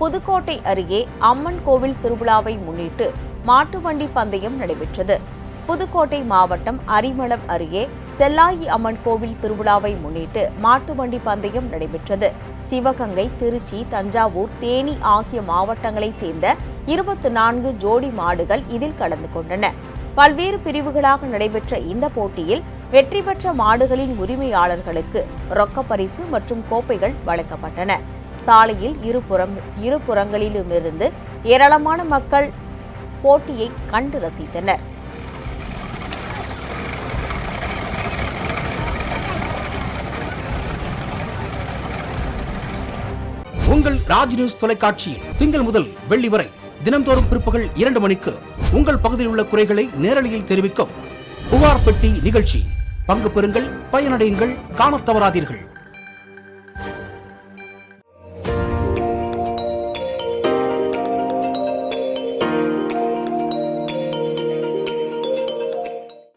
புதுக்கோட்டை அருகே அம்மன் கோவில் திருவிழாவை முன்னிட்டு மாட்டு வண்டி பந்தயம் நடைபெற்றது. புதுக்கோட்டை மாவட்டம் அரிமளம் அருகே செல்லாயி அம்மன் கோவில் திருவிழாவை முன்னிட்டு மாட்டு வண்டி பந்தயம் நடைபெற்றது. சிவகங்கை, திருச்சி, தஞ்சாவூர், தேனி ஆகிய மாவட்டங்களைச் சேர்ந்த 24 ஜோடி மாடுகள் இதில் கலந்து கொண்டன. பல்வேறு பிரிவுகளாக நடைபெற்ற இந்த போட்டியில் வெற்றி பெற்ற மாடுகளின் உரிமையாளர்களுக்கு ரொக்க பரிசு மற்றும் கோப்பைகள் வழங்கப்பட்டன. சாலையில் இருபுறங்களிலுமிருந்து ஏராளமான மக்கள் போட்டியை கண்டு ரசித்தனர். உங்கள் ராஜ் நியூஸ் தொலைக்காட்சியில் திங்கள் முதல் வெள்ளி வரை தினந்தோறும் பிற்பகல் 2 மணிக்கு உங்கள் பகுதியில் உள்ள குறைகளை நேரலையில் தெரிவிக்கும் புகார் பெட்டி நிகழ்ச்சி. பங்கு பெறுங்கள், பயனடையுங்கள், காணத் தவறாதீர்கள்.